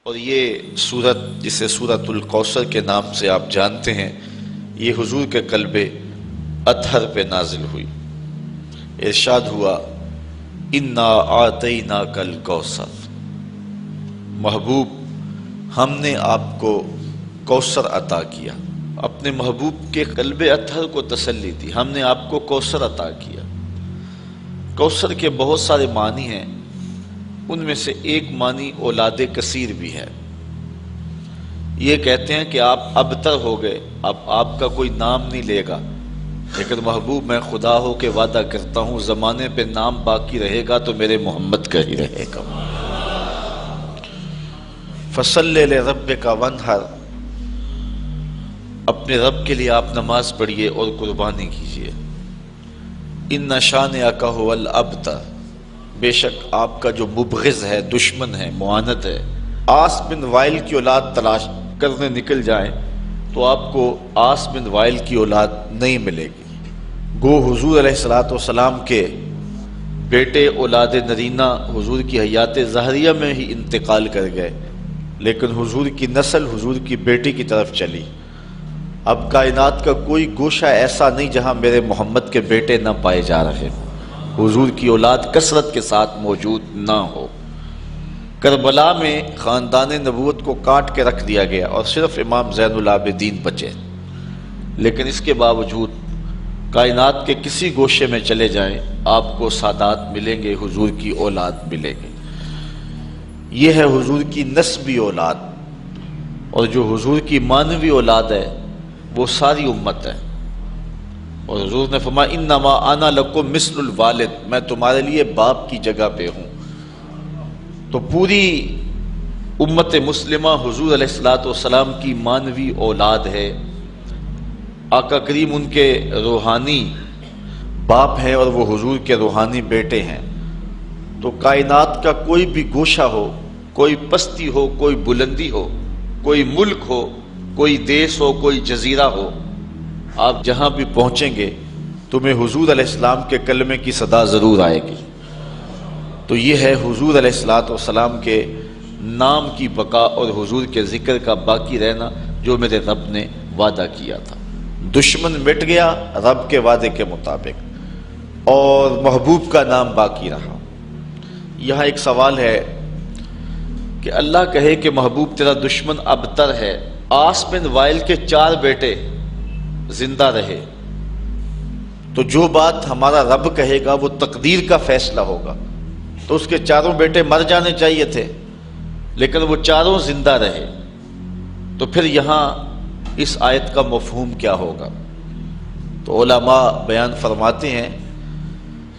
اور یہ سورت جسے سورت الکوثر کے نام سے آپ جانتے ہیں، یہ حضور کے قلب اطہر پہ نازل ہوئی۔ ارشاد ہوا انا اعطیناک الکوثر، محبوب ہم نے آپ کو کوثر عطا کیا۔ اپنے محبوب کے قلب اطہر کو تسلی دی، ہم نے آپ کو کوثر عطا کیا۔ کوثر کے بہت سارے معنی ہیں، ان میں سے ایک معنی اولاد کثیر بھی ہے۔ یہ کہتے ہیں کہ آپ ابتر ہو گئے، اب آپ کا کوئی نام نہیں لے گا، لیکن محبوب میں خدا ہو کے وعدہ کرتا ہوں زمانے پہ نام باقی رہے گا تو میرے محمد کا ہی رہے گا۔ فصلی لربک وانحر، اپنے رب کے لیے آپ نماز پڑھیے اور قربانی کیجیے۔ ان شانئک ھو الابتر، بے شک آپ کا جو مبغض ہے، دشمن ہے، معاند ہے۔ آس بن وائل کی اولاد تلاش کرنے نکل جائیں تو آپ کو آس بن وائل کی اولاد نہیں ملے گی۔ گو حضور علیہ السلام کے بیٹے اولاد نرینہ حضور کی حیات ظاہریہ میں ہی انتقال کر گئے، لیکن حضور کی نسل حضور کی بیٹی کی طرف چلی۔ اب کائنات کا کوئی گوشہ ایسا نہیں جہاں میرے محمد کے بیٹے نہ پائے جا رہے ہوں، حضور کی اولاد کثرت کے ساتھ موجود نہ ہو۔ کربلا میں خاندان نبوت کو کاٹ کے رکھ دیا گیا اور صرف امام زین العابدین بچے، لیکن اس کے باوجود کائنات کے کسی گوشے میں چلے جائیں آپ کو سادات ملیں گے، حضور کی اولاد ملے گی۔ یہ ہے حضور کی نسبی اولاد، اور جو حضور کی معنوی اولاد ہے وہ ساری امت ہے۔ اور حضور نے فرمایا انما انا لکم مثل الوالد، میں تمہارے لیے باپ کی جگہ پہ ہوں۔ تو پوری امت مسلمہ حضور علیہ السلام کی معنوی اولاد ہے۔ آقا کریم ان کے روحانی باپ ہیں اور وہ حضور کے روحانی بیٹے ہیں۔ تو کائنات کا کوئی بھی گوشہ ہو، کوئی پستی ہو، کوئی بلندی ہو، کوئی ملک ہو، کوئی دیس ہو، کوئی جزیرہ ہو، آپ جہاں بھی پہنچیں گے تمہیں حضور علیہ السلام کے کلمے کی صدا ضرور آئے گی۔ تو یہ ہے حضور علیہ السلام کے نام کی بقا اور حضور کے ذکر کا باقی رہنا جو میرے رب نے وعدہ کیا تھا۔ دشمن مٹ گیا رب کے وعدے کے مطابق، اور محبوب کا نام باقی رہا۔ یہاں ایک سوال ہے کہ اللہ کہے کہ محبوب تیرا دشمن ابتر ہے، آس بن وائل کے 4 بیٹے زندہ رہے، تو جو بات ہمارا رب کہے گا وہ تقدیر کا فیصلہ ہوگا، تو اس کے 4 بیٹے مر جانے چاہیے تھے، لیکن وہ 4 زندہ رہے۔ تو پھر یہاں اس آیت کا مفہوم کیا ہوگا؟ تو علماء بیان فرماتے ہیں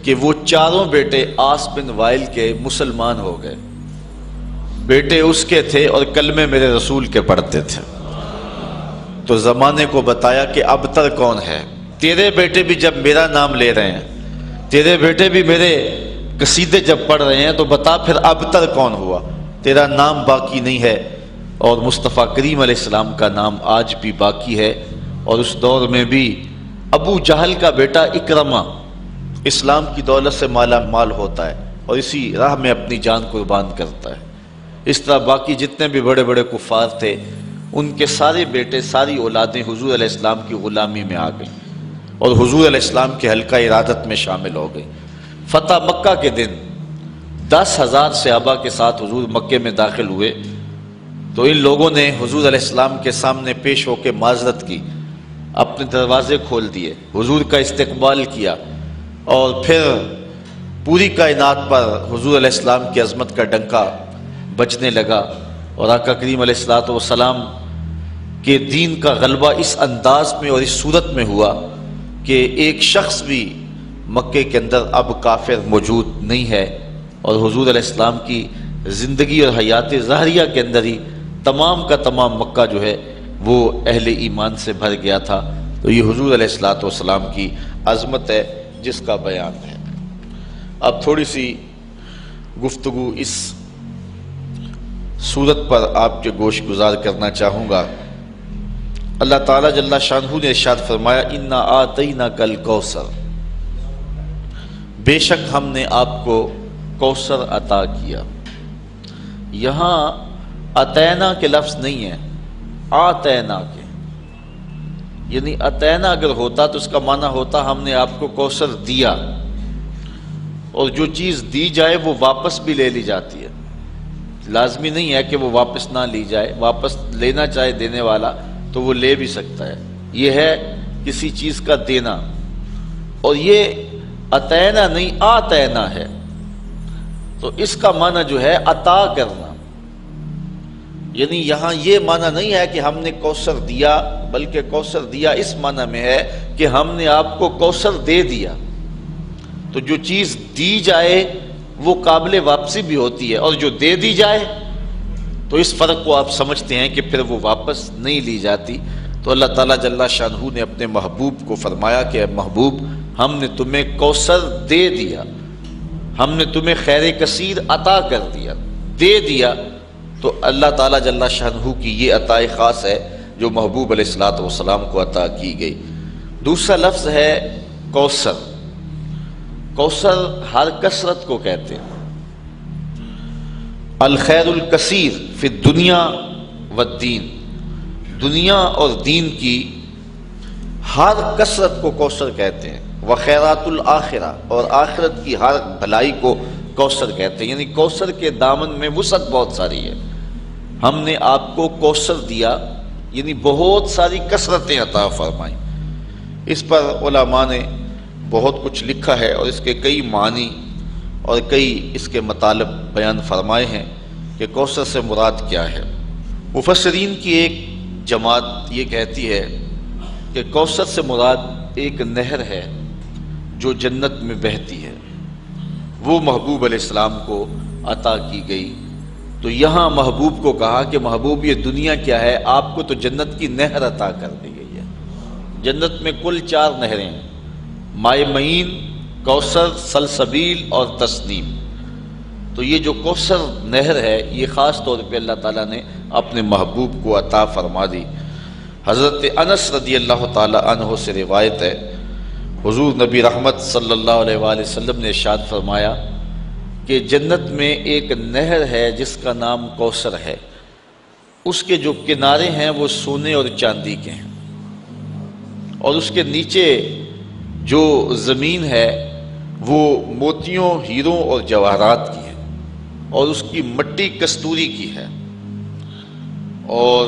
کہ وہ 4 بیٹے آس بن وائل کے مسلمان ہو گئے، بیٹے اس کے تھے اور کلمے میرے رسول کے پڑھتے تھے۔ تو زمانے کو بتایا کہ ابتر کون ہے، تیرے بیٹے بھی جب میرا نام لے رہے ہیں، تیرے بیٹے بھی میرے قصیدے جب پڑھ رہے ہیں، تو بتا پھر ابتر کون ہوا؟ تیرا نام باقی نہیں ہے، اور مصطفیٰ کریم علیہ السلام کا نام آج بھی باقی ہے۔ اور اس دور میں بھی ابو جہل کا بیٹا اکرمہ اسلام کی دولت سے مالا مال ہوتا ہے اور اسی راہ میں اپنی جان قربان کرتا ہے۔ اس طرح باقی جتنے بھی بڑے بڑے کفار تھے ان کے سارے بیٹے، ساری اولادیں حضور علیہ السلام کی غلامی میں آ گئیں اور حضور علیہ السلام کے حلقہ ارادت میں شامل ہو گئیں۔ فتح مکہ کے دن 10,000 صحابہ کے ساتھ حضور مکے میں داخل ہوئے، تو ان لوگوں نے حضور علیہ السلام کے سامنے پیش ہو کے معذرت کی، اپنے دروازے کھول دیے، حضور کا استقبال کیا، اور پھر پوری کائنات پر حضور علیہ السلام کی عظمت کا ڈنکا بجنے لگا، اور آقا کریم علیہ السلام کے دین کا غلبہ اس انداز میں اور اس صورت میں ہوا کہ ایک شخص بھی مکے کے اندر اب کافر موجود نہیں ہے، اور حضور علیہ السلام کی زندگی اور حیات ظاہریہ کے اندر ہی تمام کا تمام مکہ جو ہے وہ اہل ایمان سے بھر گیا تھا۔ تو یہ حضور علیہ السلام کی عظمت ہے جس کا بیان ہے۔ اب تھوڑی سی گفتگو اس سورت پر آپ کے گوش گزار کرنا چاہوں گا۔ اللہ تعالیٰ جل شانہ نے ارشاد فرمایا انا اعطیناک الکوثر، بے شک ہم نے آپ کو کوثر عطا کیا۔ یہاں اتینا کے لفظ نہیں ہے، آتینا کے، یعنی اتینا اگر ہوتا تو اس کا معنی ہوتا ہم نے آپ کو کوثر دیا، اور جو چیز دی جائے وہ واپس بھی لے لی جاتی ہے، لازمی نہیں ہے کہ وہ واپس نہ لی جائے، واپس لینا چاہے دینے والا تو وہ لے بھی سکتا ہے، یہ ہے کسی چیز کا دینا۔ اور یہ اتینا نہیں آتینا ہے، تو اس کا معنی جو ہے عطا کرنا، یعنی یہاں یہ معنی نہیں ہے کہ ہم نے کوثر دیا، بلکہ کوثر دیا اس معنی میں ہے کہ ہم نے آپ کو کوثر دے دیا۔ تو جو چیز دی جائے وہ قابل واپسی بھی ہوتی ہے، اور جو دے دی جائے تو اس فرق کو آپ سمجھتے ہیں کہ پھر وہ واپس نہیں لی جاتی۔ تو اللہ تعالیٰ جل شانہ نے اپنے محبوب کو فرمایا کہ اے محبوب، ہم نے تمہیں کوثر دے دیا، ہم نے تمہیں خیر کثیر عطا کر دیا، دے دیا۔ تو اللہ تعالیٰ جل شانہ کی یہ عطا خاص ہے جو محبوب علیہ الصلوۃ والسلام کو عطا کی گئی۔ دوسرا لفظ ہے کوثر۔ کوثر ہر کثرت کو کہتے ہیں، الخیر الکثیر فی الدنیا والدین، دنیا اور دین کی ہر کثرت کو کوثر کہتے ہیں، وخیرات الآخرہ، اور آخرت کی ہر بھلائی کو کوثر کہتے ہیں، یعنی کوثر کے دامن میں وسعت بہت ساری ہے۔ ہم نے آپ کو کوثر دیا، یعنی بہت ساری کثرتیں عطا فرمائیں۔ اس پر علماء نے بہت کچھ لکھا ہے، اور اس کے کئی معنی اور کئی اس کے مطالب بیان فرمائے ہیں کہ کوثر سے مراد کیا ہے۔ مفسرین کی ایک جماعت یہ کہتی ہے کہ کوثر سے مراد ایک نہر ہے جو جنت میں بہتی ہے، وہ محبوب علیہ السلام کو عطا کی گئی۔ تو یہاں محبوب کو کہا کہ محبوب یہ دنیا کیا ہے، آپ کو تو جنت کی نہر عطا کر دی گئی ہے۔ جنت میں کل 4 نہریں ہیں، مائے معین، کوثر، سلسبیل اور تسنیم۔ تو یہ جو کوثر نہر ہے یہ خاص طور پہ اللہ تعالیٰ نے اپنے محبوب کو عطا فرما دی۔ حضرت انس رضی اللہ تعالیٰ عنہ سے روایت ہے، حضور نبی رحمت صلی اللہ علیہ وآلہ وسلم نے ارشاد فرمایا کہ جنت میں ایک نہر ہے جس کا نام کوثر ہے، اس کے جو کنارے ہیں وہ سونے اور چاندی کے ہیں، اور اس کے نیچے جو زمین ہے وہ موتیوں، ہیروں اور جواہرات کی ہے، اور اس کی مٹی کستوری کی ہے۔ اور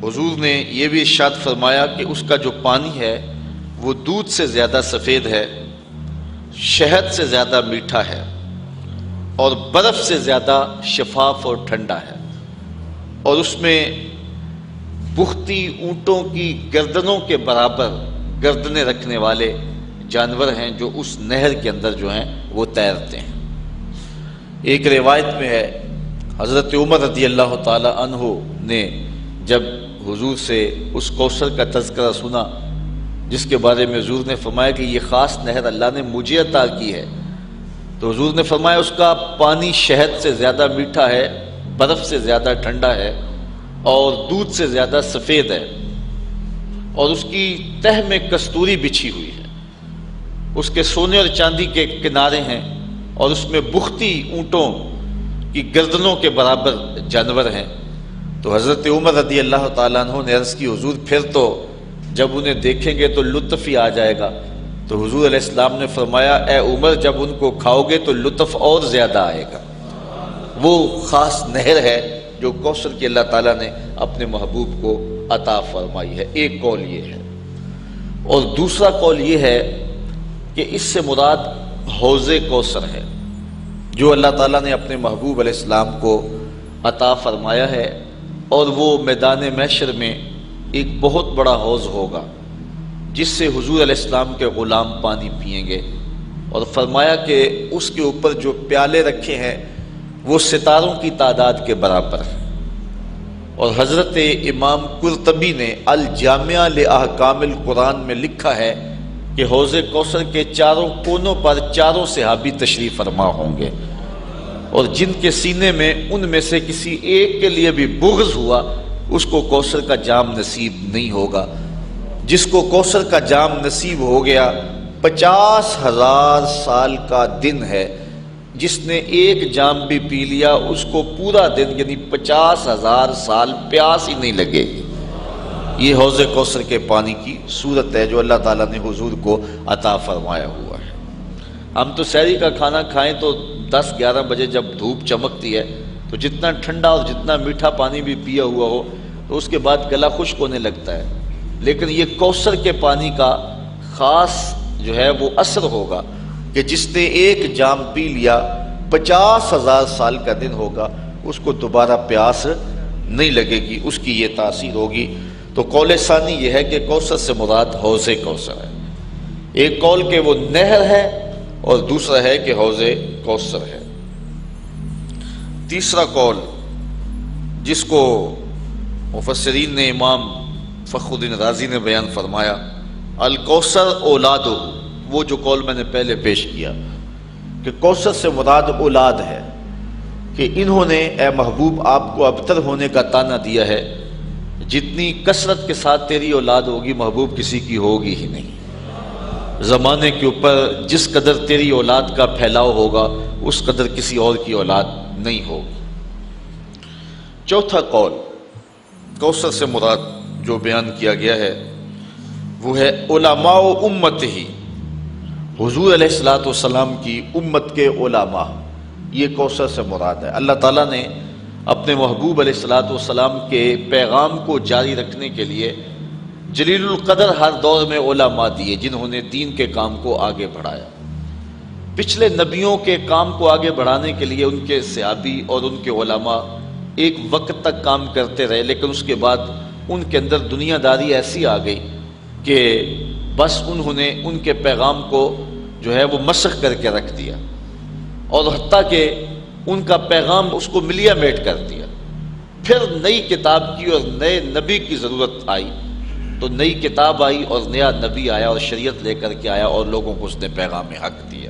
حضور نے یہ بھی ارشاد فرمایا کہ اس کا جو پانی ہے وہ دودھ سے زیادہ سفید ہے، شہد سے زیادہ میٹھا ہے، اور برف سے زیادہ شفاف اور ٹھنڈا ہے، اور اس میں بختی اونٹوں کی گردنوں کے برابر گردنیں رکھنے والے جانور ہیں جو اس نہر کے اندر جو ہیں وہ تیرتے ہیں۔ ایک روایت میں ہے حضرت عمر رضی اللہ تعالی عنہ نے جب حضور سے اس کوثر کا تذکرہ سنا جس کے بارے میں حضور نے فرمایا کہ یہ خاص نہر اللہ نے مجھے عطا کی ہے، تو حضور نے فرمایا اس کا پانی شہد سے زیادہ میٹھا ہے، برف سے زیادہ ٹھنڈا ہے، اور دودھ سے زیادہ سفید ہے، اور اس کی تہ میں کستوری بچھی ہوئی ہے، اس کے سونے اور چاندی کے کنارے ہیں، اور اس میں بختی اونٹوں کی گردنوں کے برابر جانور ہیں۔ تو حضرت عمر رضی اللہ تعالیٰ عنہ نے عرض کی حضور پھر تو جب انہیں دیکھیں گے تو لطف ہی آ جائے گا۔ تو حضور علیہ السلام نے فرمایا اے عمر جب ان کو کھاؤ گے تو لطف اور زیادہ آئے گا۔ وہ خاص نہر ہے جو کوثر کی اللہ تعالیٰ نے اپنے محبوب کو عطا فرمائی ہے۔ ایک قول یہ ہے، اور دوسرا قول یہ ہے کہ اس سے مراد حوض کوثر ہے جو اللہ تعالیٰ نے اپنے محبوب علیہ السلام کو عطا فرمایا ہے، اور وہ میدان محشر میں ایک بہت بڑا حوض ہوگا جس سے حضور علیہ السلام کے غلام پانی پئیں گے، اور فرمایا کہ اس کے اوپر جو پیالے رکھے ہیں وہ ستاروں کی تعداد کے برابر ہیں۔ اور حضرت امام قرطبی نے الجامعہ لاحکام القرآن میں لکھا ہے کہ حوض کوثر کے چاروں کونوں پر چاروں صحابی تشریف فرما ہوں گے، اور جن کے سینے میں ان میں سے کسی ایک کے لیے بھی بغض ہوا اس کو کوثر کا جام نصیب نہیں ہوگا۔ جس کو کوثر کا جام نصیب ہو گیا 50,000 سال کا دن ہے جس نے ایک جام بھی پی لیا اس کو پورا دن یعنی 50,000 سال پیاس ہی نہیں لگے گی۔ یہ حوض کوثر کے پانی کی صورت ہے جو اللہ تعالیٰ نے حضور کو عطا فرمایا ہوا ہے۔ ہم تو سحری کا کھانا کھائیں تو 10-11 بجے جب دھوپ چمکتی ہے تو جتنا ٹھنڈا اور جتنا میٹھا پانی بھی پیا ہوا ہو تو اس کے بعد گلا خشک ہونے لگتا ہے، لیکن یہ کوثر کے پانی کا خاص جو ہے وہ اثر ہوگا کہ جس نے ایک جام پی لیا 50,000 سال کا دن ہوگا، اس کو دوبارہ پیاس نہیں لگے گی، اس کی یہ تاثیر ہوگی۔ تو قول ثانی یہ ہے کہ کوثر سے مراد حوض کوثر ہے۔ ایک قول کہ وہ نہر ہے اور دوسرا ہے کہ حوض کوثر ہے۔ تیسرا قول جس کو مفسرین نے امام فخر الدین رازی نے بیان فرمایا، الکوثر اولادہ، وہ جو قول میں نے پہلے پیش کیا کہ کوثر سے مراد اولاد ہے، کہ انہوں نے اے محبوب آپ کو ابتر ہونے کا طعنہ دیا ہے، جتنی کثرت کے ساتھ تیری اولاد ہوگی محبوب کسی کی ہوگی ہی نہیں۔ زمانے کے اوپر جس قدر تیری اولاد کا پھیلاؤ ہوگا اس قدر کسی اور کی اولاد نہیں ہوگی۔ چوتھا قول کوثر سے مراد جو بیان کیا گیا ہے وہ ہے علماء امت ہی، حضور علیہ الصلوۃ والسلام کی امت کے علماء، یہ کوثر سے مراد ہے۔ اللہ تعالیٰ نے اپنے محبوب علیہ الصلوۃ والسلام کے پیغام کو جاری رکھنے کے لیے جلیل القدر ہر دور میں علماء دیے جنہوں نے دین کے کام کو آگے بڑھایا۔ پچھلے نبیوں کے کام کو آگے بڑھانے کے لیے ان کے صحابی اور ان کے علماء ایک وقت تک کام کرتے رہے، لیکن اس کے بعد ان کے اندر دنیا داری ایسی آ گئی کہ بس انہوں نے ان کے پیغام کو جو ہے وہ مسخ کر کے رکھ دیا، اور حتیٰ کہ ان کا پیغام اس کو ملیا میٹ کر دیا۔ پھر نئی کتاب کی اور نئے نبی کی ضرورت آئی تو نئی کتاب آئی اور نیا نبی آیا اور شریعت لے کر کے آیا اور لوگوں کو اس نے پیغام حق دیا۔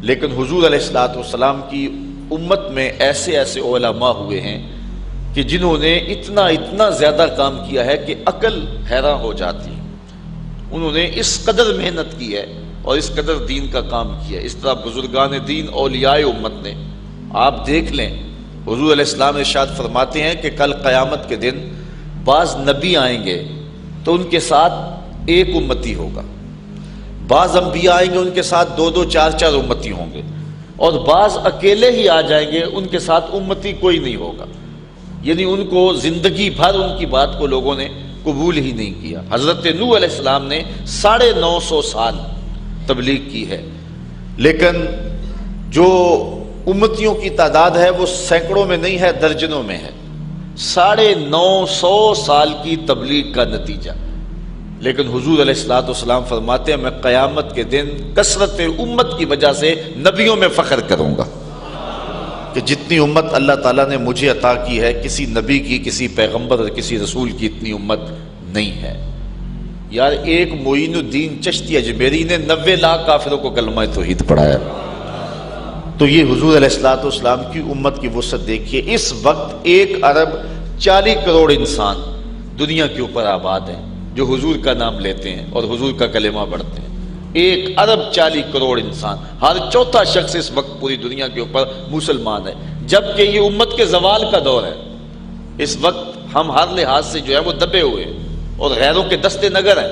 لیکن حضور علیہ الصلوۃ والسلام کی امت میں ایسے ایسے علماء ہوئے ہیں کہ جنہوں نے اتنا زیادہ کام کیا ہے کہ عقل حیران ہو جاتی ہے۔ انہوں نے اس قدر محنت کی ہے اور اس قدر دین کا کام کیا ہے۔ اس طرح بزرگان دین اولیاء امت نے، آپ دیکھ لیں حضور علیہ السلام ارشاد فرماتے ہیں کہ کل قیامت کے دن بعض نبی آئیں گے تو ان کے ساتھ ایک امتی ہوگا، بعض انبیاء آئیں گے ان کے ساتھ 2-2 4-4 امتی ہوں گے، اور بعض اکیلے ہی آ جائیں گے ان کے ساتھ امتی کوئی نہیں ہوگا، یعنی ان کو زندگی بھر ان کی بات کو لوگوں نے قبول ہی نہیں کیا۔ حضرت نوح علیہ السلام نے 950 سال تبلیغ کی ہے، لیکن جو امتیوں کی تعداد ہے وہ سینکڑوں میں نہیں ہے، درجنوں میں ہے، 950 سال کی تبلیغ کا نتیجہ۔ لیکن حضور علیہ الصلوۃ والسلام فرماتے ہیں میں قیامت کے دن کثرت امت کی وجہ سے نبیوں میں فخر کروں گا کہ جتنی امت اللہ تعالیٰ نے مجھے عطا کی ہے کسی نبی کی، کسی پیغمبر اور کسی رسول کی اتنی امت نہیں ہے۔ یار ایک معین الدین چشتی اجمیری نے 90 لاکھ کافروں کو کلمہ توحید پڑھایا۔ تو یہ حضور علیہ الصلوۃ والسلام کی امت کی وسعت دیکھیے۔ اس وقت 1 ارب 40 کروڑ انسان دنیا کے اوپر آباد ہیں جو حضور کا نام لیتے ہیں اور حضور کا کلمہ پڑھتے ہیں۔ 1 ارب 40 کروڑ انسان، ہر چوتھا شخص اس وقت پوری دنیا کے اوپر مسلمان ہے، جبکہ یہ امت کے زوال کا دور ہے۔ اس وقت ہم ہر لحاظ سے جو ہے وہ دبے ہوئے اور غیروں کے دستے نگر ہیں،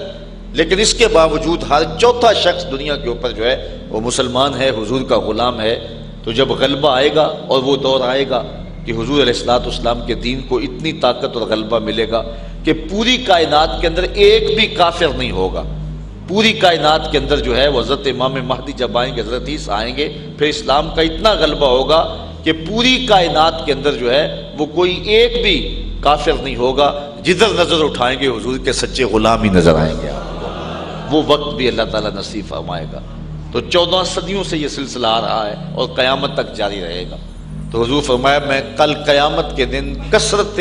لیکن اس کے باوجود ہر چوتھا شخص دنیا کے اوپر جو ہے وہ مسلمان ہے، حضور کا غلام ہے۔ تو جب غلبہ آئے گا اور وہ دور آئے گا کہ حضور علیہ الصلوۃ والسلام کے دین کو اتنی طاقت اور غلبہ ملے گا کہ پوری کائنات کے اندر ایک بھی کافر نہیں ہوگا۔ پوری کائنات کے اندر جو ہے وہ حضرت امام مہدی جب آئیں گے، حضرت عیسیٰ آئیں گے، پھر اسلام کا اتنا غلبہ ہوگا کہ پوری کائنات کے اندر جو ہے وہ کوئی ایک بھی کافر نہیں ہوگا۔ جدھر نظر اٹھائیں گے حضور کے سچے غلام ہی نظر آئیں گے آپ کو۔ وہ وقت بھی اللہ تعالیٰ نصیب فرمائے گا۔ تو 14 صدیوں سے یہ سلسلہ آ رہا ہے اور قیامت تک جاری رہے گا۔ تو حضور فرمایا میں کل قیامت کے دن کثرت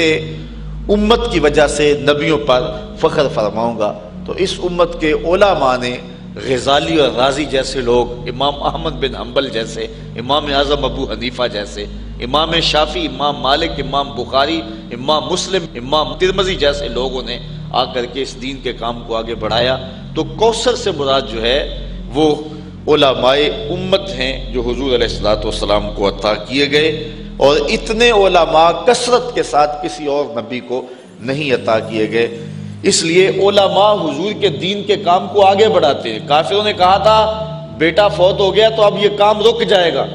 امت کی وجہ سے نبیوں پر فخر فرماؤں گا۔ تو اس امت کے علماء نے غزالی اور رازی جیسے لوگ، امام احمد بن حنبل جیسے، امام اعظم ابو حنیفہ جیسے، امام شافعی، امام مالک، امام بخاری، امام مسلم، امام ترمذی جیسے لوگوں نے آ کر کے اس دین کے کام کو آگے بڑھایا۔ تو کوثر سے مراد جو ہے وہ علماء امت ہیں جو حضور علیہ الصلوۃ والسلام کو عطا کیے گئے، اور اتنے علماء کثرت کے ساتھ کسی اور نبی کو نہیں عطا کیے گئے۔ اس لیے علماء حضور کے دین کے کام کو آگے بڑھاتے ہیں۔ کافروں نے کہا تھا بیٹا فوت ہو گیا تو اب یہ کام رک جائے گا،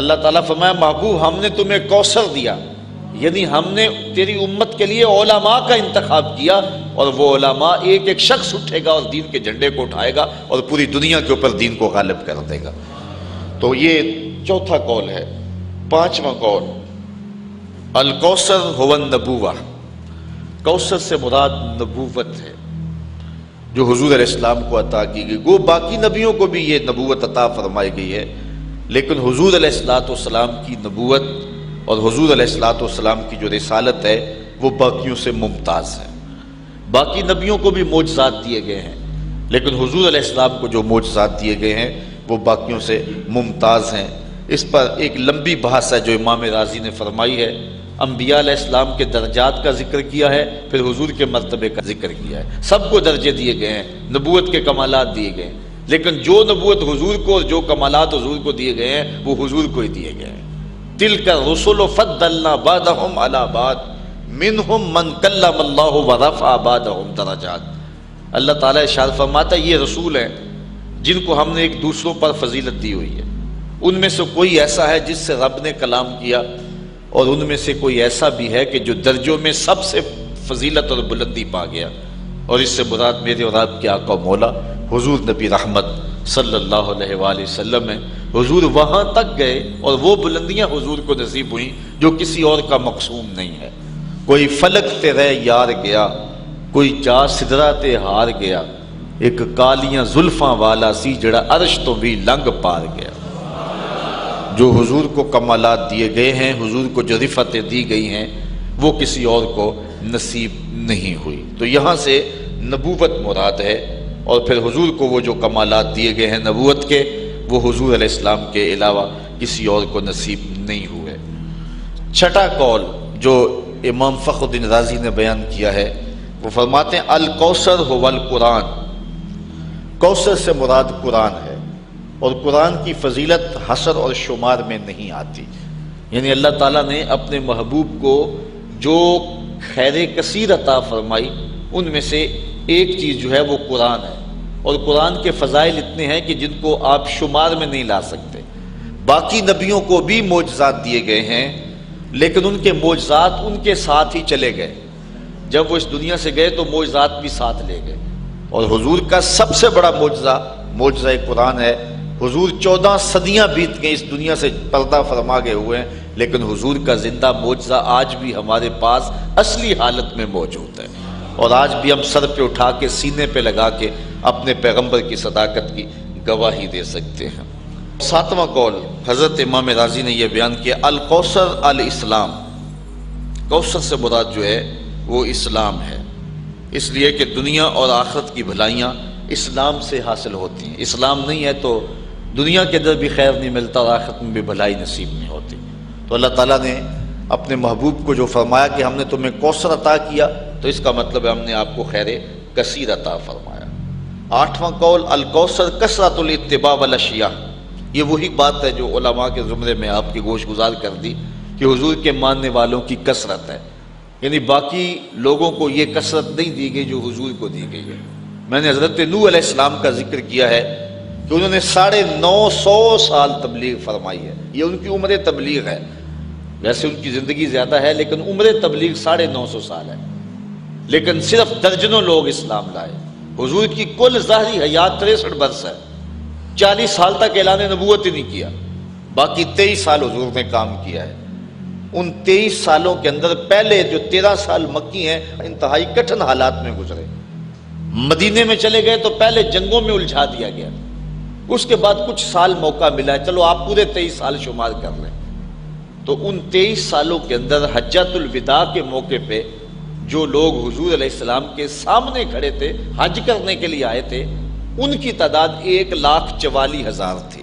اللہ تعالیٰ فرمایا محبوب ہم نے تمہیں کوثر دیا، یعنی ہم نے تیری امت کے لیے علماء کا انتخاب کیا، اور وہ علماء ایک ایک شخص اٹھے گا اور دین کے جھنڈے کو اٹھائے گا اور پوری دنیا کے اوپر دین کو غالب کر دے گا۔ تو یہ چوتھا قول ہے۔ پانچواں قول، الکوثر هو النبوہ، کوثر سے مراد نبوت ہے جو حضور علیہ السلام کو عطا کی گئی۔ گو باقی نبیوں کو بھی یہ نبوت عطا فرمائی گئی ہے، لیکن حضور علیہ الصلوۃ والسلام کی نبوت اور حضور علیہ الصلوۃ والسلام کی جو رسالت ہے وہ باقیوں سے ممتاز ہے۔ باقی نبیوں کو بھی معجزات دیے گئے ہیں، لیکن حضور علیہ السلام کو جو معجزات دیے گئے ہیں وہ باقیوں سے ممتاز ہیں۔ اس پر ایک لمبی بحث ہے جو امام رازی نے فرمائی ہے۔ انبیاء علیہ السلام کے درجات کا ذکر کیا ہے، پھر حضور کے مرتبے کا ذکر کیا ہے۔ سب کو درجے دیے گئے ہیں، نبوت کے کمالات دیے گئے ہیں، لیکن جو نبوت حضور کو اور جو کمالات حضور کو دیے گئے ہیں وہ حضور کو ہی دیے گئے ہیں۔ تلک الرسل فضلنا بعضهم علی بعض منہم من کلم اللہ ورفع بعضهم درجات۔ اللہ تعالیٰ ارشاد فرماتا ہے یہ رسول ہیں جن کو ہم نے ایک دوسروں پر فضیلت دی ہوئی ہے، ان میں سے کوئی ایسا ہے جس سے رب نے کلام کیا، اور ان میں سے کوئی ایسا بھی ہے کہ جو درجوں میں سب سے فضیلت اور بلندی پا گیا، اور اس سے مراد میرے اور آپ کے آقا مولا حضور نبی رحمت صلی اللہ علیہ وآلہ وسلم ہے۔ حضور وہاں تک گئے اور وہ بلندیاں حضور کو نصیب ہوئیں جو کسی اور کا مقسوم نہیں ہے۔ کوئی فلک تے رہ یار گیا، کوئی جا سدرا تے ہار گیا، ایک کالیاں زلفاں والا سی جڑا عرش تو بھی لنگ پار گیا۔ جو حضور کو کمالات دیے گئے ہیں، حضور کو جو رفعتیں دی گئی ہیں وہ کسی اور کو نصیب نہیں ہوئی۔ تو یہاں سے نبوت مراد ہے، اور پھر حضور کو وہ جو کمالات دیے گئے ہیں نبوت کے وہ حضور علیہ السلام کے علاوہ کسی اور کو نصیب نہیں ہوئے۔ چھٹا قول جو امام فخر الدین رازی نے بیان کیا ہے وہ فرماتے ہیں الکوثر هو القرآن، کوثر سے مراد قرآن ہے، اور قرآن کی فضیلت حصر اور شمار میں نہیں آتی۔ یعنی اللہ تعالیٰ نے اپنے محبوب کو جو خیر کثیر عطا فرمائی ان میں سے ایک چیز جو ہے وہ قرآن ہے، اور قرآن کے فضائل اتنے ہیں کہ جن کو آپ شمار میں نہیں لا سکتے۔ باقی نبیوں کو بھی معجزات دیے گئے ہیں، لیکن ان کے معجزات ان کے ساتھ ہی چلے گئے، جب وہ اس دنیا سے گئے تو معجزات بھی ساتھ لے گئے۔ اور حضور کا سب سے بڑا معجزہ قرآن ہے۔ حضور 14 صدیاں بیت گئے اس دنیا سے پردہ فرما گئے ہوئے ہیں، لیکن حضور کا زندہ معجزہ آج بھی ہمارے پاس اصلی حالت میں موجود ہے، اور آج بھی ہم سر پہ اٹھا کے سینے پہ لگا کے اپنے پیغمبر کی صداقت کی گواہی دے سکتے ہیں۔ ساتواں قول حضرت امام رازی نے یہ بیان کیا الکوثر الاسلام، کوثر سے مراد جو ہے وہ اسلام ہے، اس لیے کہ دنیا اور آخرت کی بھلائیاں اسلام سے حاصل ہوتی ہیں۔ اسلام نہیں ہے تو دنیا کے اندر بھی خیر نہیں ملتا اور آخرت میں بھی بھلائی نصیب نہیں ہوتی۔ تو اللہ تعالیٰ نے اپنے محبوب کو جو فرمایا کہ ہم نے تمہیں کوثر عطا کیا، تو اس کا مطلب ہے ہم نے آپ کو خیر کثیر عطا فرمایا۔ آٹھواں قول الکوثر کثرت الاتباع والاشیاء، یہ وہی بات ہے جو علماء کے زمرے میں آپ کی گوش گزار کر دی کہ حضور کے ماننے والوں کی کثرت ہے، یعنی باقی لوگوں کو یہ کثرت نہیں دی گئی جو حضور کو دی گئی ہے۔ میں نے حضرت نوح علیہ السلام کا ذکر کیا ہے کہ انہوں نے 950 سال تبلیغ فرمائی ہے، یہ ان کی عمر تبلیغ ہے، ویسے ان کی زندگی زیادہ ہے لیکن عمر تبلیغ 950 سال ہے، لیکن صرف درجنوں لوگ اسلام لائے۔ حضور کی کل ظاہری حیات 63 برس ہے، 40 سال تک اعلان نبوت ہی نہیں کیا، باقی 23 سال حضور نے کام کیا ہے۔ ان 23 سالوں کے اندر پہلے جو 13 سال مکی ہیں انتہائی کٹھن حالات میں گزرے۔ مدینے میں چلے گئے تو پہلے جنگوں میں الجھا دیا گیا، اس کے بعد کچھ سال موقع ملا، چلو آپ پورے 23 سال شمار کر لیں۔ تو ان 23 سالوں کے اندر حجۃ الوداع کے موقع پہ جو لوگ حضور علیہ السلام کے سامنے کھڑے تھے، حج کرنے کے لیے آئے تھے، ان کی تعداد 1,44,000 تھی۔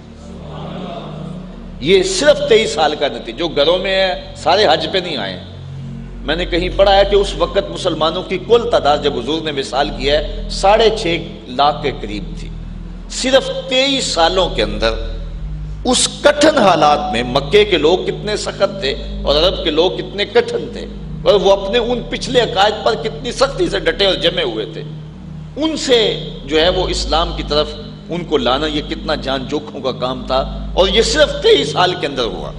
یہ صرف 23 سال کا نتیجہ، جو گھروں میں ہے سارے حج پہ نہیں آئے۔ میں نے کہیں پڑھا ہے کہ اس وقت مسلمانوں کی کل تعداد جب حضور نے وصال کیا ہے 6.5 لاکھ کے قریب تھی، صرف 23 سالوں کے اندر اس کٹھن حالات میں مکے کے لوگ کتنے سخت تھے اور عرب کے لوگ کتنے کٹھن تھے، اور وہ اپنے ان پچھلے عقائد پر کتنی سختی سے ڈٹے اور جمے ہوئے تھے، ان سے جو ہے وہ اسلام کی طرف ان کو لانا یہ کتنا جان جوکھوں کا کام تھا، اور یہ صرف 23 سال کے اندر ہوا۔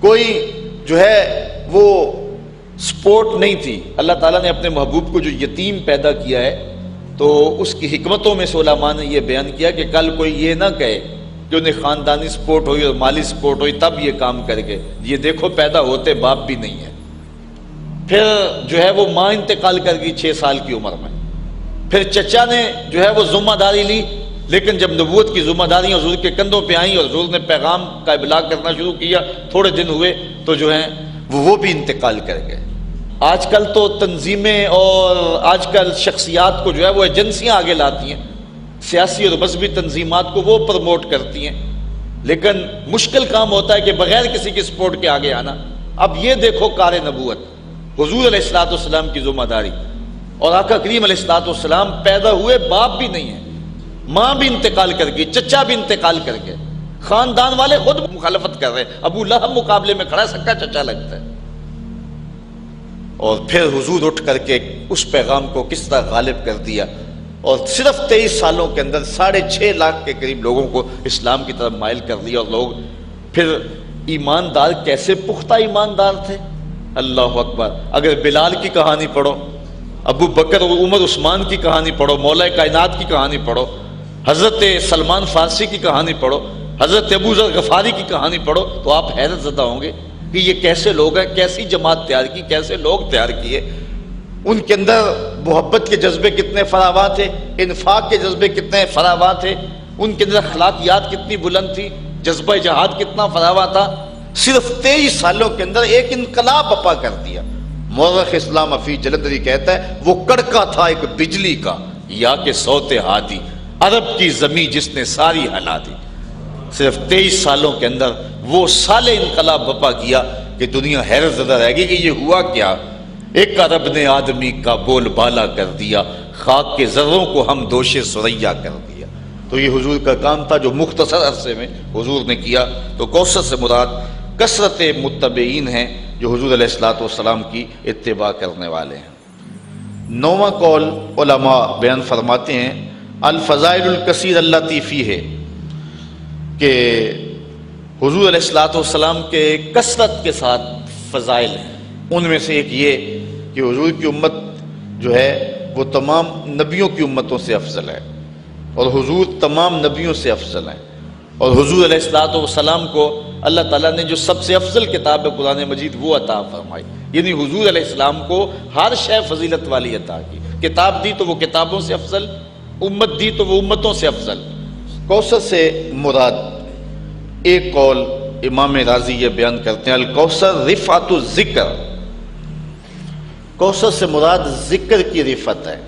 کوئی جو ہے وہ سپورٹ نہیں تھی۔ اللہ تعالیٰ نے اپنے محبوب کو جو یتیم پیدا کیا ہے تو اس کی حکمتوں میں سے علماء نے یہ بیان کیا کہ کل کوئی یہ نہ کہے کہ انہیں خاندانی سپورٹ ہوئی اور مالی سپورٹ ہوئی تب یہ کام کر گئے، یہ دیکھو پیدا ہوتے باپ بھی نہیں ہے۔ پھر جو ہے وہ ماں انتقال کر گئی 6 سال کی عمر میں، پھر چچا نے جو ہے وہ ذمہ داری لی، لیکن جب نبوت کی ذمہ داریاں حضور کے کندھوں پہ آئیں اور حضور نے پیغام کا ابلاغ کرنا شروع کیا، تھوڑے دن ہوئے تو جو ہیں وہ بھی انتقال کر گئے۔ آج کل تو تنظیمیں اور آج کل شخصیات کو جو ہے وہ ایجنسیاں آگے لاتی ہیں، سیاسی اور مذہبی تنظیمات کو وہ پروموٹ کرتی ہیں، لیکن مشکل کام ہوتا ہے کہ بغیر کسی کی سپورٹ کے آگے آنا۔ اب یہ دیکھو کار نبوت، حضور علیہ الصلوۃ والسلام کی ذمہ داری، اور آقا کریم علیہ الصلوۃ والسلام پیدا ہوئے باپ بھی نہیں ہے، ماں بھی انتقال کر گئی، چچا بھی انتقال کر گئے، خاندان والے خود مخالفت کر رہے ہیں، ابو لہب مقابلے میں کھڑا ہے، سکا چچا لگتا ہے، اور پھر حضور اٹھ کر کے اس پیغام کو کس طرح غالب کر دیا، اور صرف 23 سالوں کے اندر 6.5 لاکھ کے قریب لوگوں کو اسلام کی طرف مائل کر دیا، اور لوگ پھر ایماندار کیسے پختہ ایماندار تھے، اللہ اکبر۔ اگر بلال کی کہانی پڑھو، ابو بکر اور عمر عثمان کی کہانی پڑھو، مولا کائنات کی کہانی پڑھو، حضرت سلمان فارسی کی کہانی پڑھو، حضرت ابو ذر غفاری کی کہانی پڑھو، تو آپ حیرت زدہ ہوں گے کہ یہ کیسے لوگ ہیں، کیسی جماعت تیار کی، کیسے لوگ تیار کیے۔ ان کے اندر محبت کے جذبے کتنے فراواں تھے، انفاق کے جذبے کتنے فراواں تھے، ان کے اندر اخلاقیات کتنی بلند تھی، جذبہ جہاد کتنا فراواں تھا۔ صرف 23 سالوں کے اندر ایک انقلاب بپا کر دیا۔ مورخ اسلام حفیظ جلندری کہتا ہے وہ کڑکا تھا ایک بجلی کا، یا کہ صوت ہادی، عرب کی زمین جس نے ساری ہلا دی۔ صرف 23 سالوں کے اندر وہ سال انقلاب بپا کیا کہ دنیا حیرت زدہ رہ گئی کہ یہ ہوا کیا۔ ایک عرب نے آدمی کا بول بالا کر دیا، خاک کے ذروں کو ہم دوش سریا کر دیا۔ تو یہ حضور کا کام تھا جو مختصر عرصے میں حضور نے کیا۔ تو کوثر سے مراد کثرت متبعین ہیں جو حضور علیہ الصلوۃ والسلام کی اتباع کرنے والے ہیں۔ 9واں قول علماء بیان فرماتے ہیں الفضائل الکثیر اللاتی فیہ، کہ حضور علیہ الصلوۃ والسلام کے کثرت کے ساتھ فضائل ہیں۔ ان میں سے ایک یہ کہ حضور کی امت جو ہے وہ تمام نبیوں کی امتوں سے افضل ہے، اور حضور تمام نبیوں سے افضل ہیں، اور حضور علیہ الصلوۃ والسلام کو اللہ تعالیٰ نے جو سب سے افضل کتاب ہے قرآن مجید وہ عطا فرمائی، یعنی حضور علیہ السلام کو ہر شے فضیلت والی عطا کی۔ کتاب دی تو وہ کتابوں سے افضل، امت دی تو وہ امتوں سے افضل۔ کوثر سے مراد ایک قول امام راضی یہ بیان کرتے ہیں الکوثر رفعت الذکر، کوثر سے مراد ذکر کی رفعت ہے،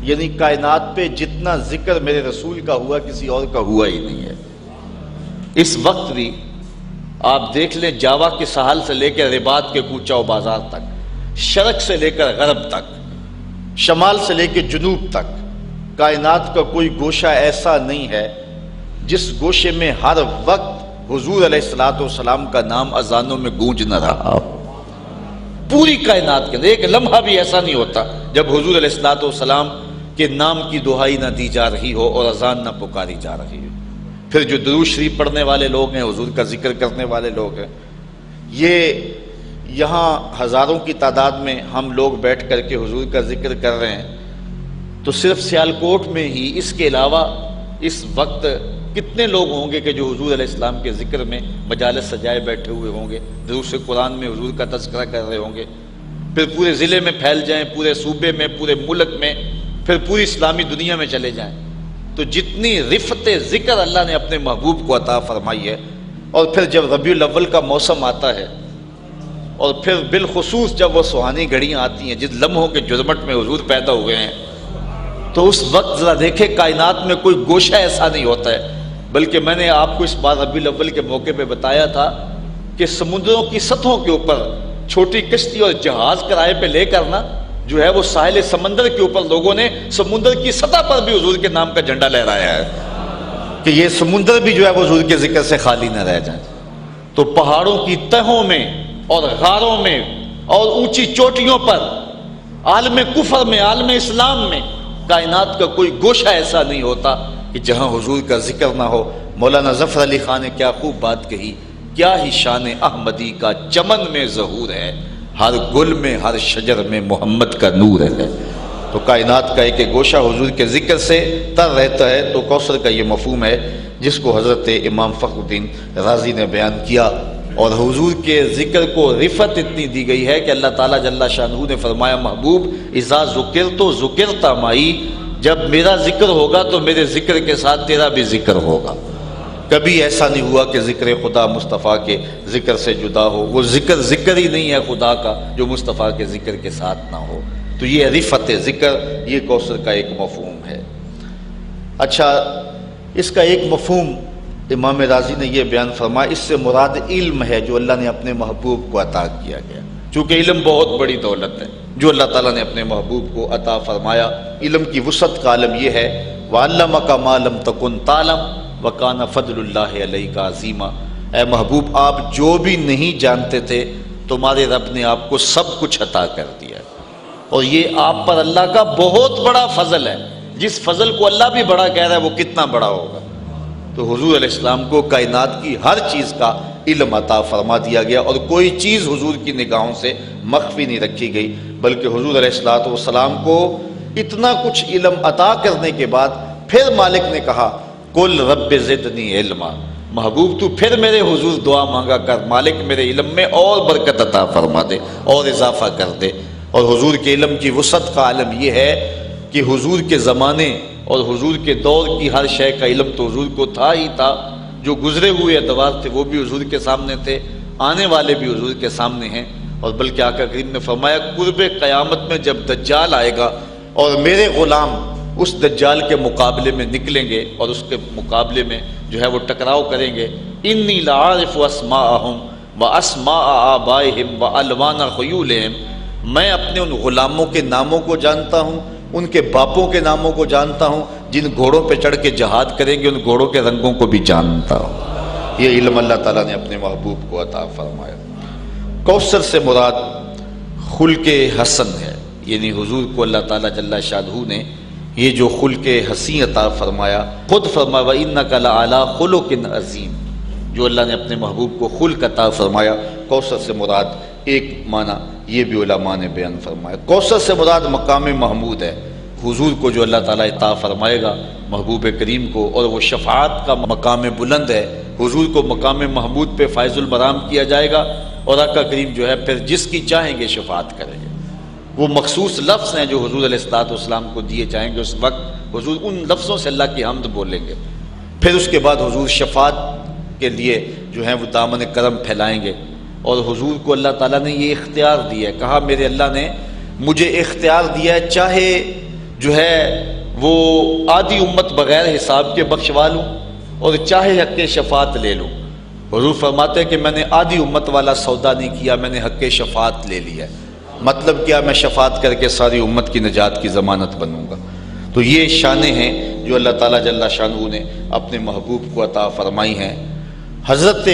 یعنی کائنات پہ جتنا ذکر میرے رسول کا ہوا کسی اور کا ہوا ہی نہیں ہے۔ اس وقت بھی آپ دیکھ لیں جاوا کے ساحل سے لے کر رباط کے کوچہ و بازار تک، شرق سے لے کر غرب تک، شمال سے لے کے جنوب تک، کائنات کا کوئی گوشہ ایسا نہیں ہے جس گوشے میں ہر وقت حضور علیہ الصلوۃ والسلام کا نام اذانوں میں گونج نہ رہا۔ پوری کائنات کے اندر ایک لمحہ بھی ایسا نہیں ہوتا جب حضور علیہ الصلوۃ والسلام کے نام کی دہائی نہ دی جا رہی ہو اور اذان نہ پکاری جا رہی ہو۔ پھر جو درود شریف پڑھنے والے لوگ ہیں، حضور کا ذکر کرنے والے لوگ ہیں، یہ یہاں ہزاروں کی تعداد میں ہم لوگ بیٹھ کر کے حضور کا ذکر کر رہے ہیں، تو صرف سیالکوٹ میں ہی اس کے علاوہ اس وقت کتنے لوگ ہوں گے کہ جو حضور علیہ السلام کے ذکر میں مجالس سجائے بیٹھے ہوئے ہوں گے، دروس قرآن میں حضور کا تذکرہ کر رہے ہوں گے۔ پھر پورے ضلع میں پھیل جائیں، پورے صوبے میں، پورے ملک میں، پھر پوری اسلامی دنیا میں چلے جائیں، تو جتنی رفت ذکر اللہ نے اپنے محبوب کو عطا فرمائی ہے، اور پھر جب ربیع الاول کا موسم آتا ہے، اور پھر بالخصوص جب وہ سہانی گھڑیاں آتی ہیں جس لمحوں کے جزمٹ میں حضور پیدا ہوئے ہیں، تو اس وقت ذرا دیکھیں کائنات میں کوئی گوشہ ایسا نہیں ہوتا ہے۔ بلکہ میں نے آپ کو اس بار ربیع الاول کے موقع پہ بتایا تھا کہ سمندروں کی سطحوں کے اوپر چھوٹی کشتی اور جہاز کرائے پہ لے کر نا جو ہے وہ ساحل سمندر کے اوپر لوگوں نے سمندر کی سطح پر بھی حضور کے نام کا جھنڈا لہرایا ہے کہ یہ سمندر بھی جو ہے وہ حضور کے ذکر سے خالی نہ رہ جائے۔ تو پہاڑوں کی تہوں میں اور غاروں میں اور اونچی چوٹیوں پر، عالم کفر میں، عالم اسلام میں، کائنات کا کوئی گوشہ ایسا نہیں ہوتا کہ جہاں حضور کا ذکر نہ ہو۔ مولانا ظفر علی خان نے کیا خوب بات کہی، کیا ہی شان احمدی کا چمن میں ظہور ہے، ہر گل میں ہر شجر میں محمد کا نور ہے۔ تو کائنات کا ایک گوشہ حضور کے ذکر سے تر رہتا ہے۔ تو کوثر کا یہ مفہوم ہے جس کو حضرت امام فخر الدین رازی نے بیان کیا، اور حضور کے ذکر کو رفعت اتنی دی گئی ہے کہ اللہ تعالیٰ جل شانہ نے فرمایا محبوب اذا ذکرت ذکرت معی، جب میرا ذکر ہوگا تو میرے ذکر کے ساتھ تیرا بھی ذکر ہوگا۔ کبھی ایسا نہیں ہوا کہ ذکر خدا مصطفیٰ کے ذکر سے جدا ہو، وہ ذکر ذکر ہی نہیں ہے خدا کا جو مصطفیٰ کے ذکر کے ساتھ نہ ہو۔ تو یہ رفعت ذکر، یہ کوثر کا ایک مفہوم ہے۔ اچھا، اس کا ایک مفہوم امام رازی نے یہ بیان فرمایا، اس سے مراد علم ہے جو اللہ نے اپنے محبوب کو عطا کیا گیا، چونکہ علم بہت بڑی دولت ہے جو اللہ تعالیٰ نے اپنے محبوب کو عطا فرمایا۔ علم کی وسعت کا عالم یہ ہے وَعَلَّمَكَ مَا لَمْ تَكُنْ تَعْلَمْ وَكَانَ فَضْلُ اللَّهِ عَلَيْكَ عَظِيمًا۔ اے محبوب، آپ جو بھی نہیں جانتے تھے تمہارے رب نے آپ کو سب کچھ عطا کر دیا، اور یہ آپ پر اللہ کا بہت بڑا فضل ہے۔ جس فضل کو اللہ بھی بڑا کہہ رہا ہے وہ کتنا بڑا ہوگا۔ تو حضور علیہ السلام کو کائنات کی ہر چیز کا علم عطا فرما دیا گیا، اور کوئی چیز حضور کی نگاہوں سے مخفی نہیں رکھی گئی، بلکہ حضور علیہ السلام کو اتنا کچھ علم عطا کرنے کے بعد پھر مالک نے کہا قل رب زدنی علما، محبوب تو پھر میرے حضور دعا مانگا کر، مالک میرے علم میں اور برکت عطا فرما دے اور اضافہ کر دے۔ اور حضور کے علم کی وسعت کا عالم یہ ہے کہ حضور کے زمانے اور حضور کے دور کی ہر شے کا علم تو حضور کو تھا ہی تھا، جو گزرے ہوئے ادوار تھے وہ بھی حضور کے سامنے تھے، آنے والے بھی حضور کے سامنے ہیں۔ اور بلکہ آقا کریم نے فرمایا قرب قیامت میں جب دجال آئے گا اور میرے غلام اس دجال کے مقابلے میں نکلیں گے اور اس کے مقابلے میں جو ہے وہ ٹکراؤ کریں گے، انی لعارف اسماءہم واسماء آبائہم والوان خیولہم، میں اپنے ان غلاموں کے ناموں کو جانتا ہوں، ان کے باپوں کے ناموں کو جانتا ہوں، جن گھوڑوں پہ چڑھ کے جہاد کریں گے ان گھوڑوں کے رنگوں کو بھی جانتا ہوں۔ یہ علم اللہ تعالیٰ نے اپنے محبوب کو عطا فرمایا۔ کوثر سے مراد خلق حسن ہے، یعنی حضور کو اللہ تعالیٰ جل شانہ نے یہ جو خلق حسین عطا فرمایا، خود فرمایا وَإِنَّكَ لَعَلَىٰ خُلُقٍ عَظِيمٍ، جو اللہ نے اپنے محبوب کو خلق عطا فرمایا۔ کوثر سے مراد ایک معنی یہ بھی علماء نے بیان فرمایا، کوثر سے مراد مقام محمود ہے، حضور کو جو اللہ تعالیٰ عطا فرمائے گا محبوب کریم کو، اور وہ شفاعت کا مقام بلند ہے، حضور کو مقام محمود پہ فائز المرام کیا جائے گا، اور آقا کریم جو ہے پھر جس کی چاہیں گے شفاعت کریں گے۔ وہ مخصوص لفظ ہیں جو حضور علیہ السلام کو دیے جائیں گے، اس وقت حضور ان لفظوں سے اللہ کی حمد بولیں گے، پھر اس کے بعد حضور شفاعت کے لیے جو ہیں وہ دامن کرم پھیلائیں گے۔ اور حضور کو اللہ تعالیٰ نے یہ اختیار دیا ہے، کہا میرے اللہ نے مجھے اختیار دیا ہے، چاہے جو ہے وہ آدھی امت بغیر حساب کے بخشوا لوں اور چاہے حق شفاعت لے لوں۔ حضور فرماتے ہیں کہ میں نے آدھی امت والا سودا نہیں کیا، میں نے حق شفاعت لے لیا ہے۔ مطلب کیا؟ میں شفاعت کر کے ساری امت کی نجات کی ضمانت بنوں گا۔ تو یہ شانیں ہیں جو اللہ تعالیٰ جل شانہ نے اپنے محبوب کو عطا فرمائی ہیں۔ حضرت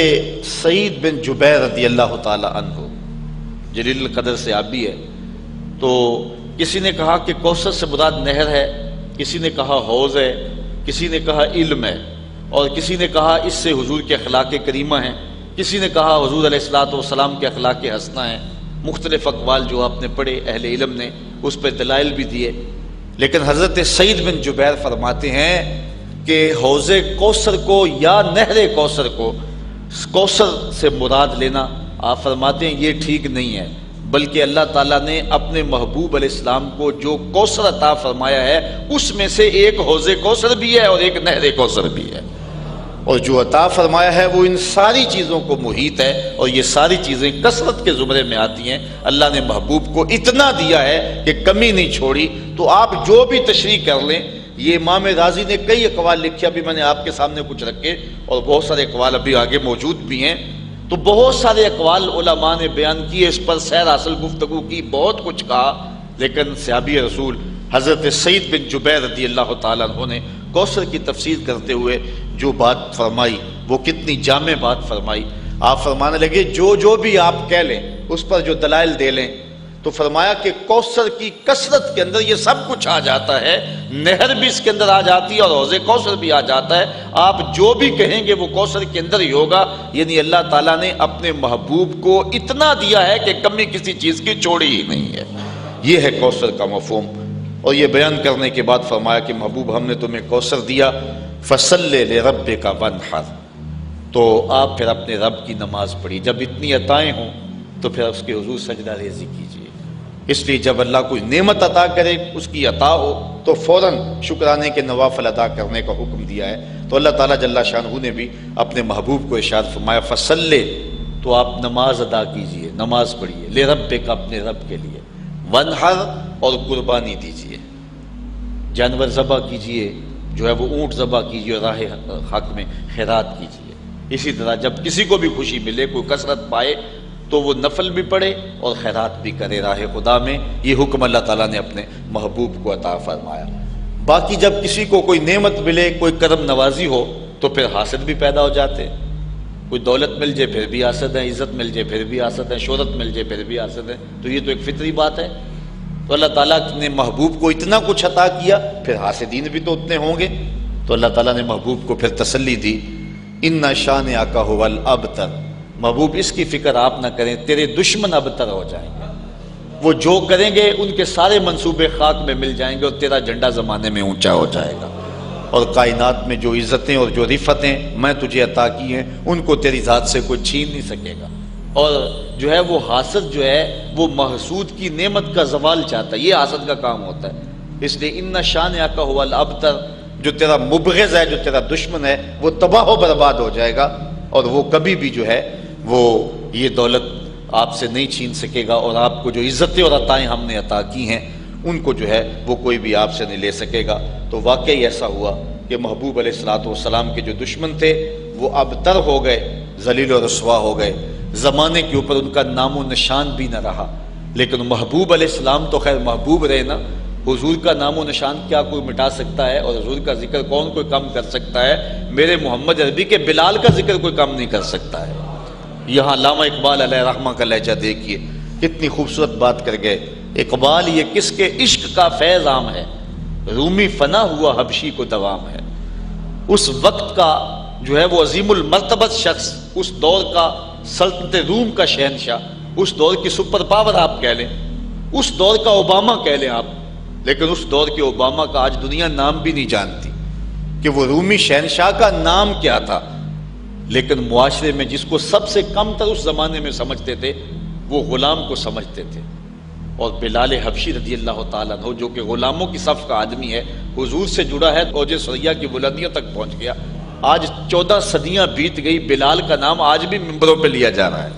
سعید بن جبیر رضی اللہ تعالیٰ عنہ جلیل القدر سے آبی ہے، تو کسی نے کہا کہ کوثر سے مراد نہر ہے، کسی نے کہا حوض ہے، کسی نے کہا علم ہے، اور کسی نے کہا اس سے حضور کے اخلاق کریمہ ہیں، کسی نے کہا حضور علیہ السلام کے اخلاق حسنہ ہیں۔ مختلف اقوال جو آپ نے پڑھے اہل علم نے اس پہ دلائل بھی دیے، لیکن حضرت سعید بن جبیر فرماتے ہیں کہ حوض کوثر کو یا نہر کوثر کو کوثر سے مراد لینا، آپ فرماتے ہیں یہ ٹھیک نہیں ہے، بلکہ اللہ تعالیٰ نے اپنے محبوب علیہ السلام کو جو کوثر عطا فرمایا ہے اس میں سے ایک حوض کوثر بھی ہے اور ایک نہر کوثر بھی ہے، اور جو عطا فرمایا ہے وہ ان ساری چیزوں کو محیط ہے، اور یہ ساری چیزیں کثرت کے زمرے میں آتی ہیں۔ اللہ نے محبوب کو اتنا دیا ہے کہ کمی نہیں چھوڑی۔ تو آپ جو بھی تشریح کر لیں، یہ امام رازی نے کئی اقوال لکھے، ابھی میں نے آپ کے سامنے کچھ رکھے، اور بہت سارے اقوال ابھی آگے موجود بھی ہیں، تو بہت سارے اقوال علماء نے بیان کیے، اس پر سیر حاصل گفتگو کی، بہت کچھ کہا، لیکن صحابی رسول حضرت سعید بن جبیر رضی اللہ تعالیٰ عنہ نے کوثر کی تفسیر کرتے ہوئے جو بات فرمائی وہ کتنی جامع بات فرمائی. آپ فرمانے لگے جو بھی آپ کہہ لیں اس پر جو دلائل دے لیں، تو فرمایا کہ کوثر کی کثرت کے اندر یہ سب کچھ آ جاتا ہے، نہر بھی اس کے اندر آ جاتی ہے اور حوض کوثر بھی آ جاتا ہے. آپ جو بھی کہیں گے وہ کوثر کے اندر ہی ہوگا. یعنی اللہ تعالیٰ نے اپنے محبوب کو اتنا دیا ہے کہ کمی کسی چیز کی چھوڑی ہی نہیں ہے. یہ ہے کوثر کا مفہوم. اور یہ بیان کرنے کے بعد فرمایا کہ محبوب ہم نے تمہیں کوثر دیا، فَصَلِّ لِرَبِّكَ وَانْحَرْ، تو آپ پھر اپنے رب کی نماز پڑھی. جب اتنی عطائیں ہوں تو پھر اس کے حضور سجدہ ریزی کیجیے. اس لیے جب اللہ کوئی نعمت عطا کرے، اس کی عطا ہو، تو فوراً شکرانے کے نوافل ادا کرنے کا حکم دیا ہے. تو اللہ تعالیٰ جل شانہ نے بھی اپنے محبوب کو ارشاد فرمایا فَصَلِّ، تو آپ نماز ادا کیجیے، نماز پڑھیے، لِرَبِّكَ، اپنے رب کے لیے، وَانْحَرْ، اور قربانی دیجیے، جانور ذبح کیجیے، جو ہے وہ اونٹ ذبح کیجیے اور راہ حق میں خیرات کیجیے. اسی طرح جب کسی کو بھی خوشی ملے، کوئی کثرت پائے، تو وہ نفل بھی پڑھے اور خیرات بھی کرے راہ خدا میں. یہ حکم اللہ تعالیٰ نے اپنے محبوب کو عطا فرمایا. باقی جب کسی کو کوئی نعمت ملے، کوئی کرم نوازی ہو، تو پھر حاسد بھی پیدا ہو جاتے. کوئی دولت مل جائے پھر بھی حاسد ہے، عزت مل جائے پھر بھی حاسد ہے، شہرت مل جائے پھر بھی حاسد ہے. تو یہ تو ایک فطری بات ہے. تو اللہ تعالیٰ نے محبوب کو اتنا کچھ عطا کیا، پھر حاسدین بھی تو اتنے ہوں گے. تو اللہ تعالیٰ نے محبوب کو پھر تسلی دی، اِنَّ شَانِئَکَ هُوَ الْأَبْتَرُ، محبوب اس کی فکر آپ نہ کریں، تیرے دشمن ابتر ہو جائیں گے. وہ جو کریں گے ان کے سارے منصوبے خاک میں مل جائیں گے اور تیرا جھنڈا زمانے میں اونچا ہو جائے گا. اور کائنات میں جو عزتیں اور جو رفتیں میں تجھے عطا کی ہیں، ان کو تیری ذات سے کوئی چھین نہیں سکے گا. اور جو ہے وہ حاسد جو ہے وہ محسود کی نعمت کا زوال چاہتا ہے. یہ حاسد کا کام ہوتا ہے. اس لیے اِنَّ شَانِئَکَ هُوَ الْأَبْتَرُ، جو تیرا مبغض ہے، جو تیرا دشمن ہے، وہ تباہ و برباد ہو جائے گا اور وہ کبھی بھی جو ہے وہ یہ دولت آپ سے نہیں چھین سکے گا. اور آپ کو جو عزتیں اور عطائیں ہم نے عطا کی ہیں ان کو جو ہے وہ کوئی بھی آپ سے نہیں لے سکے گا. تو واقعی ایسا ہوا کہ محبوب علیہ السلام کے جو دشمن تھے وہ ابتر ہو گئے، ذلیل و رسوا ہو گئے. زمانے کے اوپر ان کا نام و نشان بھی نہ رہا. لیکن محبوب علیہ السلام تو خیر محبوب رہے نا. حضور کا نام و نشان کیا کوئی مٹا سکتا ہے؟ اور حضور کا ذکر کون کوئی کم کر سکتا ہے؟ میرے محمد عربی کے بلال کا ذکر کوئی کم نہیں کر سکتا ہے. یہاں علامہ اقبال علیہ رحمہ کا لہجہ دیکھیے، کتنی خوبصورت بات کر گئے. اقبال، یہ کس کے عشق کا فیض عام ہے، رومی فنا ہوا حبشی کو دوام ہے. اس وقت کا جو ہے وہ عظیم المرتبت شخص، اس دور کا سلطنت روم کا شہنشاہ، اس دور کی سپر پاور آپ کہہ لیں، اس دور کا اوباما کہہ لیں آپ. لیکن اس دور کے اوباما کا آج دنیا نام بھی نہیں جانتی کہ وہ رومی شہنشاہ کا نام کیا تھا. لیکن معاشرے میں جس کو سب سے کم تر اس زمانے میں سمجھتے تھے وہ غلام کو سمجھتے تھے. اور بلال حبشی رضی اللہ تعالیٰ عنہ جو کہ غلاموں کی صف کا آدمی ہے، حضور سے جڑا ہے، اوج ثریا کی بلندیوں تک پہنچ گیا. آج 14 صدیاں بیت گئی، بلال کا نام آج بھی ممبروں پہ لیا جا رہا ہے.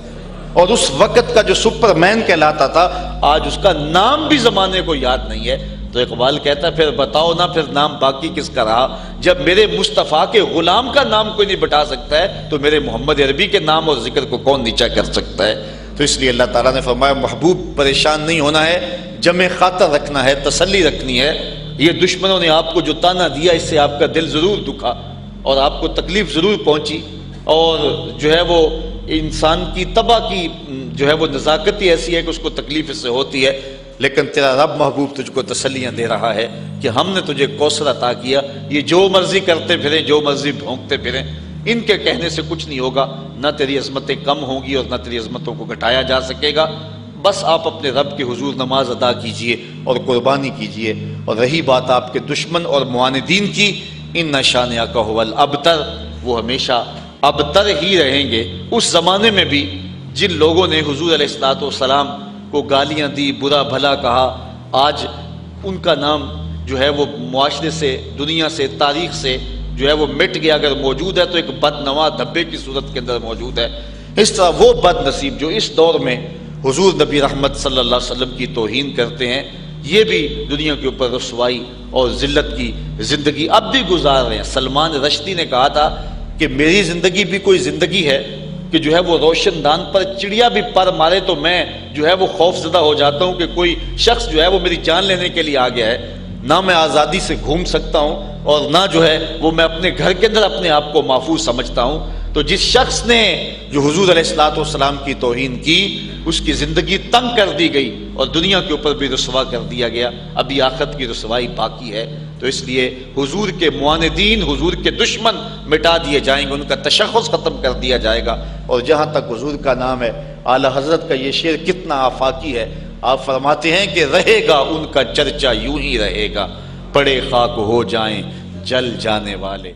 اور اس وقت کا جو سپر مین کہلاتا تھا آج اس کا نام بھی زمانے کو یاد نہیں ہے. تو اقبال کہتا ہے پھر بتاؤ نا، پھر نام باقی کس کا رہا؟ جب میرے مصطفیٰ کے غلام کا نام کوئی نہیں بتا سکتا ہے تو میرے محمد عربی کے نام اور ذکر کو کون نیچا کر سکتا ہے؟ تو اس لیے اللہ تعالیٰ نے فرمایا محبوب پریشان نہیں ہونا ہے، جمع خاطر رکھنا ہے، تسلی رکھنی ہے. یہ دشمنوں نے آپ کو جو تانا دیا اس سے آپ کا دل ضرور دکھا اور آپ کو تکلیف ضرور پہنچی. اور جو ہے وہ انسان کی طبع کی جو ہے وہ نزاکت ہی ایسی ہے کہ اس کو تکلیف اس سے ہوتی ہے. لیکن تیرا رب محبوب تجھ کو تسلیاں دے رہا ہے کہ ہم نے تجھے کوثر عطا کیا. یہ جو مرضی کرتے پھریں، جو مرضی بھونکتے پھریں، ان کے کہنے سے کچھ نہیں ہوگا. نہ تیری عظمتیں کم ہوں گی اور نہ تیری عظمتوں کو گھٹایا جا سکے گا. بس آپ اپنے رب کے حضور نماز ادا کیجئے اور قربانی کیجئے. اور رہی بات آپ کے دشمن اور معاندین کی، ان شانئک هو الابتر، وہ ہمیشہ ابتر ہی رہیں گے. اس زمانے میں بھی جن لوگوں نے حضور علیہ الصلوۃ والسلام کو گالیاں دی، برا بھلا کہا، آج ان کا نام جو ہے وہ معاشرے سے، دنیا سے، تاریخ سے جو ہے وہ مٹ گیا. اگر موجود ہے تو ایک بدنوا دھبے کی صورت کے اندر موجود ہے. اس طرح وہ بد نصیب جو اس دور میں حضور نبی رحمت صلی اللہ علیہ وسلم کی توہین کرتے ہیں، یہ بھی دنیا کے اوپر رسوائی اور ذلت کی زندگی اب بھی گزار رہے ہیں. سلمان رشدی نے کہا تھا کہ میری زندگی بھی کوئی زندگی ہے کہ جو ہے وہ روشن دان پر چڑیا بھی پر مارے تو میں جو ہے وہ خوف زدہ ہو جاتا ہوں کہ کوئی شخص جو ہے وہ میری جان لینے کے لیے آ گیا ہے، نہ میں آزادی سے گھوم سکتا ہوں اور نہ جو ہے وہ میں اپنے گھر کے اندر اپنے آپ کو محفوظ سمجھتا ہوں۔ تو جس شخص نے جو حضور علیہ الصلوۃ والسلام کی توہین کی، اس کی زندگی تنگ کر دی گئی اور دنیا کے اوپر بھی رسوا کر دیا گیا، ابھی آخرت کی رسوائی باقی ہے۔ تو اس لیے حضور کے معاندین، حضور کے دشمن مٹا دیے جائیں گے، ان کا تشخص ختم کر دیا جائے گا۔ اور جہاں تک حضور کا نام ہے، اعلی حضرت کا یہ شعر کتنا آفاقی ہے۔ آپ فرماتے ہیں کہ رہے گا ان کا چرچا یوں ہی رہے گا، پڑے خاک ہو جائیں جل جانے والے۔